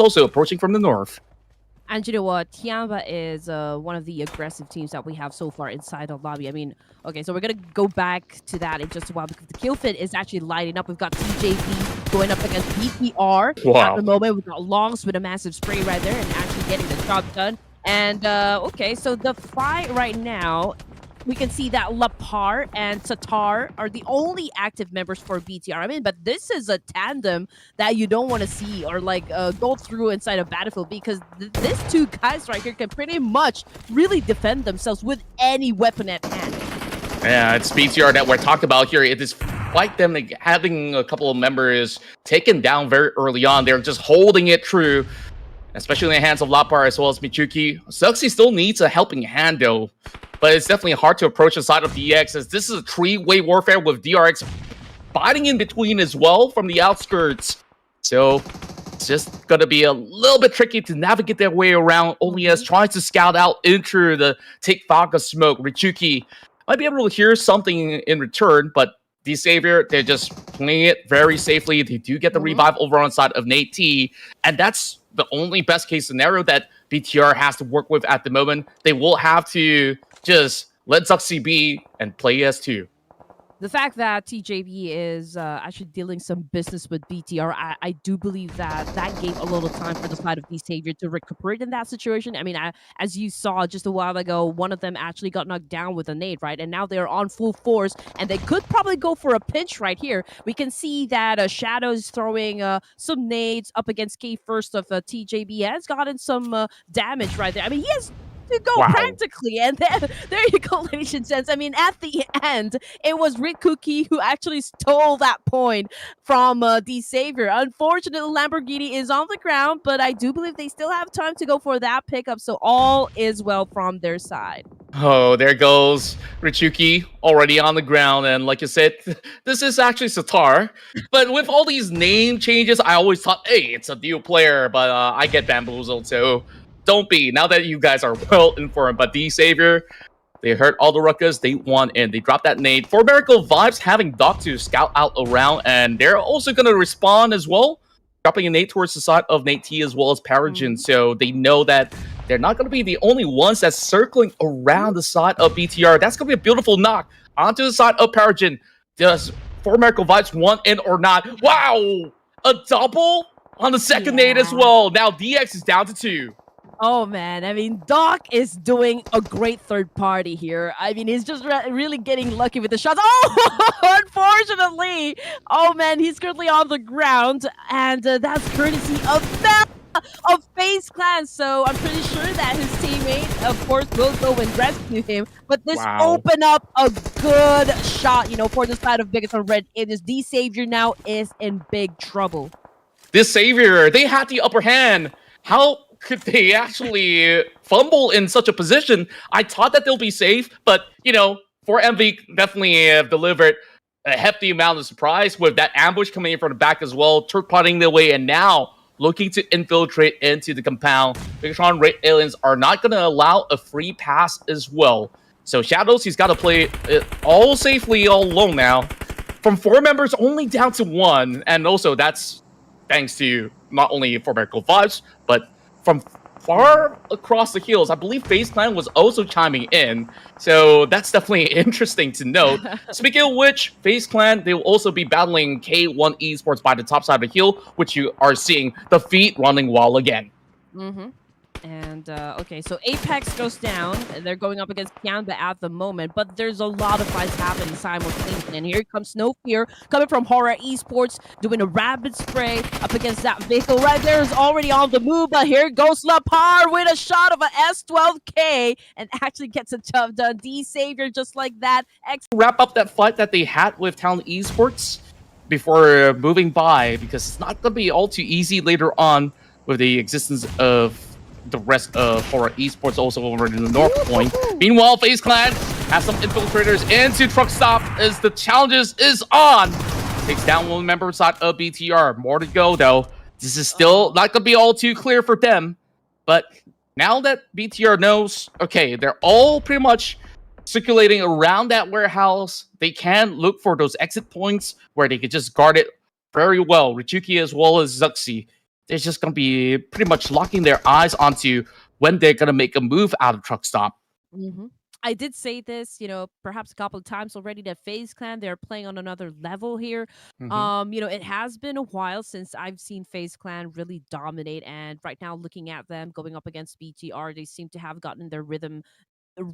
also approaching from the north. And you know what? Tiamba is one of the aggressive teams that we have so far inside the lobby. I mean, okay, so we're going to go back to that in just a while because the kill fit is actually lighting up. We've got TJB going up against BTR at Wow. the moment. We've got Longs with a massive spray right there and actually getting the job done. And, okay, so the fight right now, we can see that Lapar and Satar are the only active members for BTR. I mean, but this is a tandem that you don't want to see or like go through inside a battlefield because these two guys right here can pretty much really defend themselves with any weapon at hand. Yeah, it's BTR that we're talking about here. It is like them like, having a couple of members taken down very early on. They're just holding it true, especially in the hands of Lapar as well as Michuki. Zuxi still needs a helping hand though, but it's definitely hard to approach the side of DX as this is a three-way warfare with DRX fighting in between as well from the outskirts. So it's just gonna be a little bit tricky to navigate their way around. Only as trying to scout out into the take Vodka smoke. Richuki might be able to hear something in return, but the Savior, they're just playing it very safely. They do get the revive over on side of Nate T, and that's the only best case scenario that BTR has to work with at the moment. They will have to just let Zuxi be and play S2. The fact that TJB is actually dealing some business with BTR, I do believe that that gave a little time for the side of the Savior to recuperate in that situation. I mean, as you saw just a while ago, one of them actually got knocked down with a nade, right? And now they're on full force, and they could probably go for a pinch right here. We can see that Shadow is throwing some nades up against K first of TJB. Has gotten some damage right there. I mean, he has to go practically, and then there you go, ladies and gents. I mean, at the end, it was Rikuki who actually stole that point from the Savior. Unfortunately, Lamborghini is on the ground, but I do believe they still have time to go for that pickup, so all is well from their side. Oh, there goes Richuki already on the ground. And like you said, this is actually Satar. But with all these name changes, I always thought, hey, it's a new player, but I get bamboozled. So don't be. Now that you guys are well informed, but the Savior, they heard all the ruckus, they won, and they dropped that nade. For Miracle Vibes, having Doc to scout out around, and they're also going to respond as well, dropping a nade towards the side of Nate T as well as Paragon. So they know that they're not going to be the only ones that's circling around the side of BTR. That's going to be a beautiful knock onto the side of Paragon. Does For Miracle Vibes want in or not? Wow! A double on the second nade as well. Now DX is down to 2. Oh man, I mean, Doc is doing a great third party here. I mean, he's just really getting lucky with the shots. Oh, unfortunately, oh man, he's currently on the ground, and that's courtesy of them. Of FaZe Clan, so I'm pretty sure that his teammate, of course, will go and rescue him. But this opened up a good shot, you know, for the side of Biggest on Red. It is the Savior now is in big trouble. This Savior, they had the upper hand. How could they actually fumble in such a position? I thought that they'll be safe, but, you know, for MV definitely have delivered a hefty amount of surprise with that ambush coming in from the back as well, turret-potting their way, and now looking to infiltrate into the compound. Bigatron Red Aliens are not going to allow a free pass as well. So Shadows, he's got to play it all safely all alone now. From 4 members, only down to 1, and also that's thanks to not only For Miracle Vibes, but from far across the hills, I believe FaZe Clan was also chiming in. So that's definitely interesting to note. Speaking of which, FaZe Clan, they will also be battling K1 Esports by the top side of the hill, which you are seeing the feet running wall again. And, okay, so Apex goes down. They're going up against Kianba at the moment, but there's a lot of fights happening simultaneously. And here comes No Fear coming from Horror Esports, doing a rapid spray up against that vehicle right there is already on the move. But here goes Lapar with a shot of a S12K and actually gets a job done. D Savior just like that. Wrap up that fight that they had with Town Esports before moving by, because it's not going to be all too easy later on with the existence of the rest of Horror Esports also over in the North Point. Meanwhile, FaZe Clan has some infiltrators into Truck Stop as the challenges is on. Takes down one member side of BTR. More to go though. This is still not gonna be all too clear for them. But now that BTR knows, okay, they're all pretty much circulating around that warehouse, they can look for those exit points where they can just guard it very well. Richuki as well as Zuxi. they're just going to be pretty much locking their eyes onto when they're going to make a move out of Truck Stop. Mhm. I did say this, perhaps a couple of times already that FaZe Clan, they're playing on another level here. Mhm. It has been a while since I've seen FaZe Clan really dominate, and right now looking at them going up against BTR, they seem to have gotten their rhythm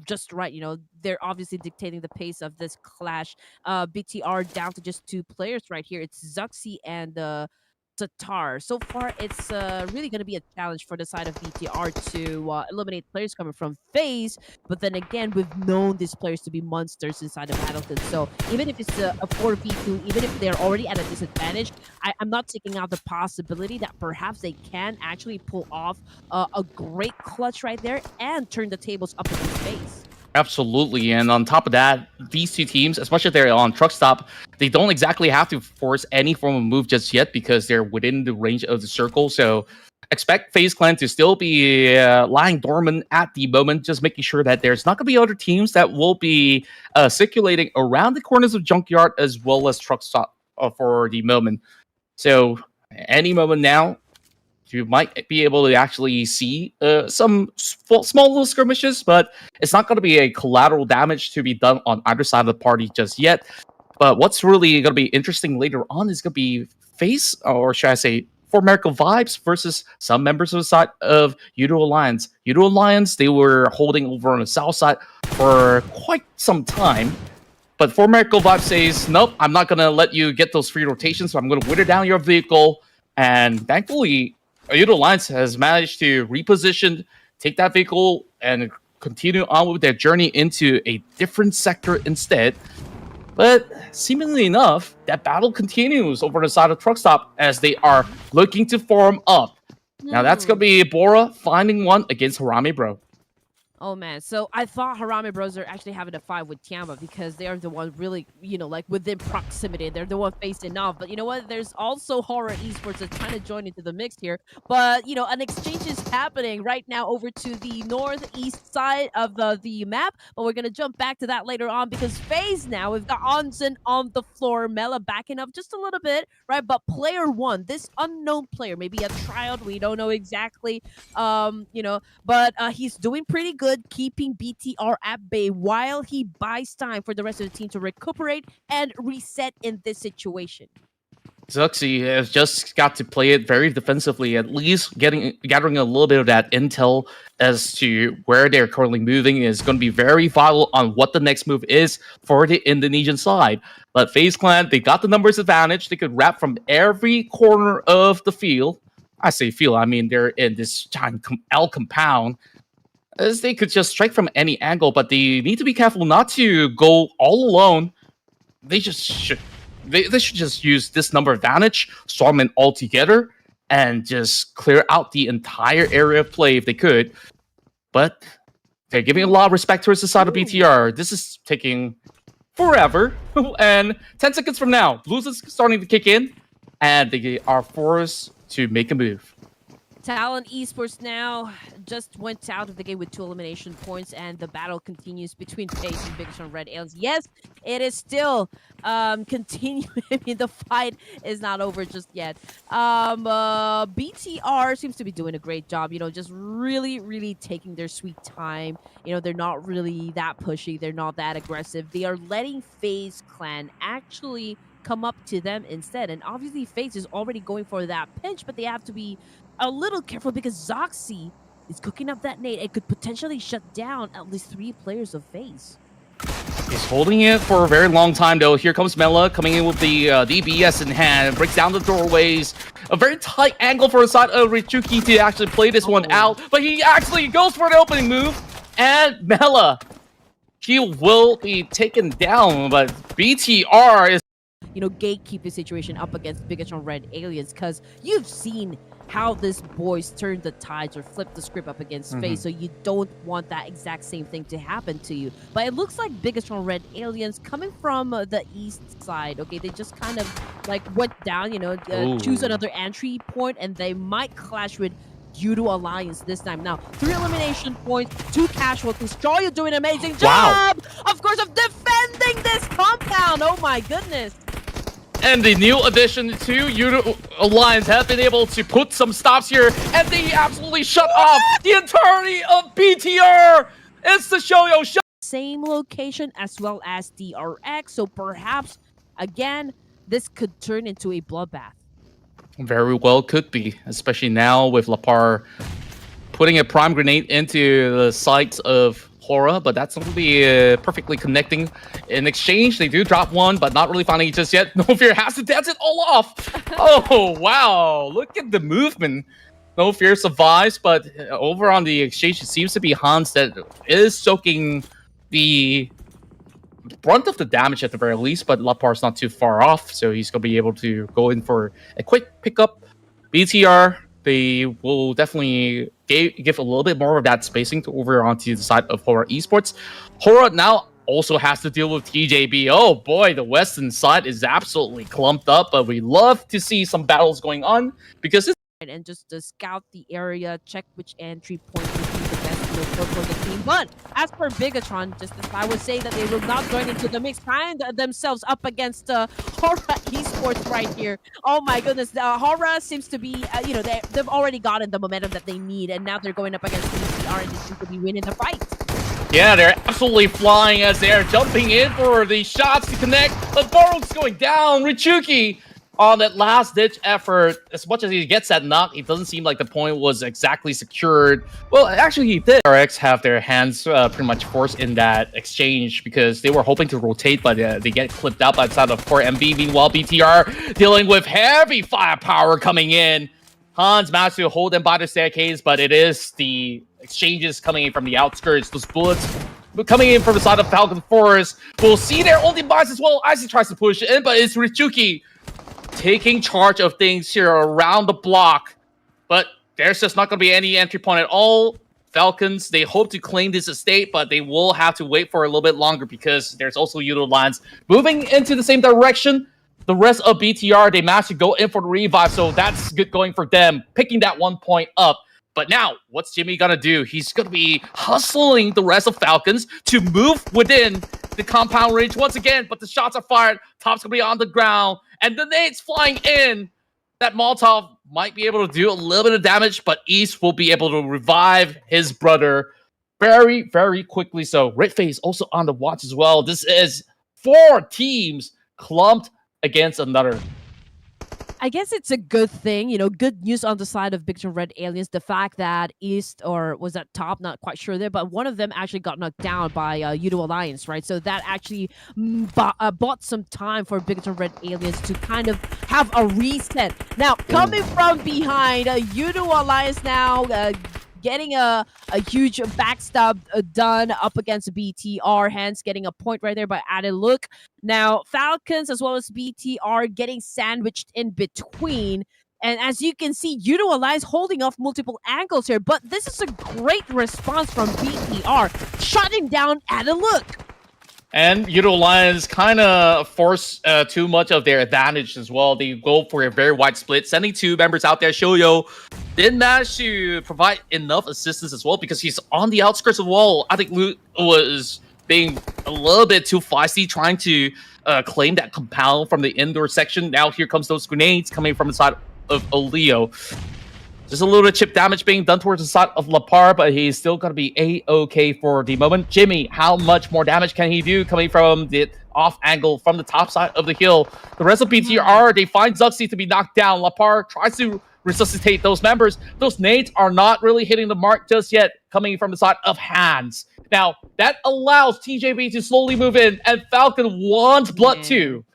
just right. They're obviously dictating the pace of this clash. BTR down to just two players right here. It's Zuxi and Tatar. So far, it's really going to be a challenge for the side of BTR to eliminate players coming from FaZe. But then again, we've known these players to be monsters inside of Battlefield. So even if it's a 4v2, even if they're already at a disadvantage, I'm not taking out the possibility that perhaps they can actually pull off a great clutch right there and turn the tables up in FaZe. Absolutely, and on top of that, these two teams, especially if they're on Truck Stop, they don't exactly have to force any form of move just yet because they're within the range of the circle. So expect FaZe Clan to still be lying dormant at the moment, just making sure that there's not going to be other teams that will be circulating around the corners of Junkyard as well as Truck Stop for the moment. So any moment now, you might be able to actually see some small little skirmishes, but it's not going to be a collateral damage to be done on either side of the party just yet. But what's really going to be interesting later on is going to be FaZe, or should I say, For Miracle Vibes versus some members of the side of Yudo Alliance. Yudo Alliance, they were holding over on the south side for quite some time. But For Miracle Vibes says, nope, I'm not going to let you get those free rotations, so I'm going to wither down your vehicle. And thankfully, Yudo Alliance has managed to reposition, take that vehicle, and continue on with their journey into a different sector instead. But seemingly enough, that battle continues over the side of Truck Stop as they are looking to form up. Now that's going to be Bora finding one against Harame Bro. Oh man, so I thought Harame Bros are actually having a fight with Tiamba because they are the one really, like within proximity. They're the one facing off. But you know what? There's also Horror Esports that's trying to join into the mix here. But an exchange is happening right now over to the northeast side of the map. But we're gonna jump back to that later on because FaZe now we've got Onsen on the floor, Mela backing up just a little bit, right? But player one, this unknown player, maybe a tryout, we don't know exactly, but he's doing pretty good, keeping BTR at bay while he buys time for the rest of the team to recuperate and reset in this situation. Zuxi has just got to play it very defensively, at least gathering a little bit of that intel as to where they're currently moving is going to be very vital on what the next move is for the Indonesian side. But FaZe Clan, they got the numbers advantage. They could wrap from every corner of the field. I say field, I mean they're in this giant L compound, as they could just strike from any angle, but they need to be careful not to go all alone. They should just use this number advantage, storm in all together, and just clear out the entire area of play if they could. But they're giving a lot of respect towards the side of BTR. This is taking forever, and 10 seconds from now, Blues is starting to kick in, and they are forced to make a move. Talon Esports now just went out of the game with 2 elimination points, and the battle continues between FaZe and Big Sean Red Aliens. Yes, it is still continuing. I mean, the fight is not over just yet. BTR seems to be doing a great job, just really, really taking their sweet time. They're not really that pushy. They're not that aggressive. They are letting FaZe Clan actually come up to them instead. And obviously, FaZe is already going for that pinch, but they have to be a little careful because Zoxy is cooking up that nade. It could potentially shut down at least 3 players of FaZe. He's holding it for a very long time, though. Here comes Mela coming in with the DBS in hand. Breaks down the doorways. A very tight angle for the side of Richuki to actually play this one out. But he actually goes for the opening move. And Mela, he will be taken down. But BTR is gatekeep the situation up against Bigatron Red Aliens, because you've seen how this boys turn the tides or flip the script up against FaZe, so you don't want that exact same thing to happen to you. But it looks like Bigatron Red Aliens coming from the east side, okay, they just kind of went down, choose another entry point, and they might clash with Yudo Alliance this time. Now, 3 elimination points, 2 casualties. Joy, you're doing an amazing job, of course, of defending this compound. Oh my goodness. And the new addition to Udo Alliance have been able to put some stops here, and they absolutely shut off the entirety of BTR. It's the Shoyo Show. Same location as well as DRX, so perhaps again this could turn into a bloodbath. Very well could be, especially now with Lapar putting a prime grenade into the sights of Hora, but that's only perfectly connecting. In exchange, they do drop one, but not really finding it just yet. No Fear has to dance it all off. Oh, wow. Look at the movement. No Fear survives, but over on the exchange, it seems to be Hans that is soaking the brunt of the damage at the very least, but Lapar's not too far off, so he's going to be able to go in for a quick pickup. BTR, they will definitely give a little bit more of that spacing to over onto the side of Hora Esports. Hora now also has to deal with TJB. Oh boy, the western side is absolutely clumped up, but we love to see some battles going on because it's And just to scout the area, check which entry point would be the best for the team. But as for Bigatron, just as I would say that they will not join into the mix, find themselves up against Hora Esports right here. Oh my goodness, Hora seems to be, they've already gotten the momentum that they need, and now they're going up against BCR and they seem to be winning the fight. yeah, they're absolutely flying as they're jumping in for the shots to connect. But Baruch's going down. Richuki on that last-ditch effort, as much as he gets that knock, it doesn't seem like the point was exactly secured. Well, actually, he did. RX have their hands pretty much forced in that exchange because they were hoping to rotate, but they get clipped out by the side of 4MB. Meanwhile, BTR dealing with heavy firepower coming in. Hans managed to hold them by the staircase, but it is the exchanges coming in from the outskirts. Those bullets coming in from the side of Falcon Forest. We'll see their own demise as well as he tries to push in, but it's Richuki taking charge of things here around the block. But there's just not going to be any entry point at all. Falcons, they hope to claim this estate, but they will have to wait for a little bit longer because there's also Udo Lines moving into the same direction. The rest of BTR, they managed to go in for the revive, so that's good going for them, picking that 1 point up. But now, what's Jimmy gonna do? He's gonna be hustling the rest of Falcons to move within the compound range once again, but the shots are fired. Top's gonna be on the ground, and the nades flying in. That Molotov might be able to do a little bit of damage, but East will be able to revive his brother very, very quickly. So Redface also on the watch as well. This is 4 teams clumped against another. I guess it's a good thing, good news on the side of Big John Red Aliens. The fact that East, or was that Top, not quite sure there, but one of them actually got knocked down by Udo Alliance, right? So that actually bought some time for Big John Red Aliens to kind of have a reset. Now, coming from behind, Udo Alliance now getting a huge backstab done up against BTR, hence getting a point right there by Added Look. Now, Falcons as well as BTR getting sandwiched in between. And as you can see, Udo Alliance holding off multiple angles here, but this is a great response from BTR, shutting down Added Look. And Udo Alliance kind of force too much of their advantage as well. They go for a very wide split, sending 2 members out there. Shoyo didn't manage to provide enough assistance as well because he's on the outskirts of the wall. I think Luke was being a little bit too feisty, trying to claim that compound from the indoor section. Now here comes those grenades coming from the side of Olio. Just a little bit of chip damage being done towards the side of Lapar, but he's still going to be A-okay for the moment. Jimmy, how much more damage can he do coming from the off angle from the top side of the hill? The rest of BTR, they find Zuxi to be knocked down. Lapar tries to resuscitate those members. Those nades are not really hitting the mark just yet, coming from the side of Hands. Now, that allows TJB to slowly move in, and Falcon wants blood too.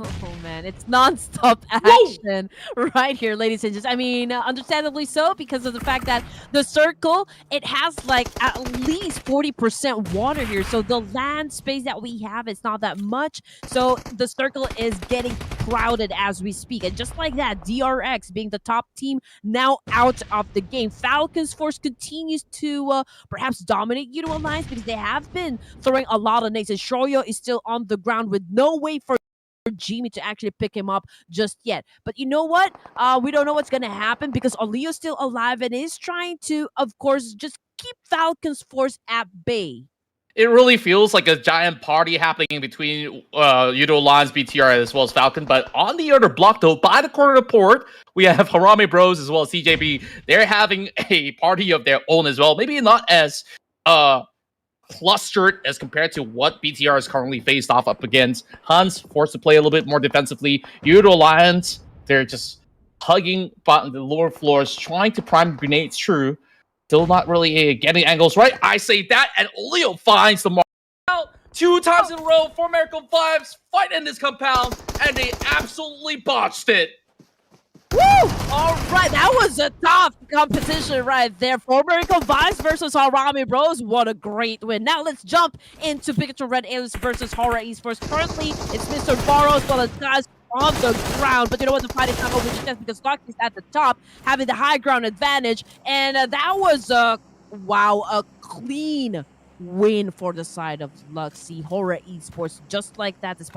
Oh man, it's non-stop action right here, ladies and gentlemen. I mean, understandably so, because of the fact that the circle, it has like at least 40% water here. So the land space that we have is not that much. So the circle is getting crowded as we speak. And just like that, DRX being the top team now out of the game. Falcons Force continues to perhaps dominate Udo Alliance because they have been throwing a lot of nades. And Shoyo is still on the ground with no way for Jimmy to actually pick him up just yet. But you know what? We don't know what's going to happen because Olio's still alive and is trying to, of course, just keep Falcons Force at bay. it really feels like a giant party happening between Yudo Lines, BTR, as well as Falcon. But on the other block, though, by the corner of the port, we have Harame Bros as well as CJB. They're having a party of their own as well. Maybe not as clustered as compared to what BTR is currently faced off up against. Hans forced to play a little bit more defensively. Yudo Lions, they're just hugging bottom the lower floors, trying to prime grenades. True, still not really getting angles right. I say that, and Leo finds the mark. 2 times in a row for Miracle Vibes fight in this compound, and they absolutely botched it. Woo! All right, that was a tough competition right there. For Miracle Vibes versus Harame Bros. What a great win. Now let's jump into Pikachu Red Aliens versus Horror Esports. Currently, it's Mr. Borrow as well as guys on the ground, but you know what, the fight is not over just yet because Luxy's at the top, having the high ground advantage, and that was a clean win for the side of Luxy. Horror Esports, just like that, despite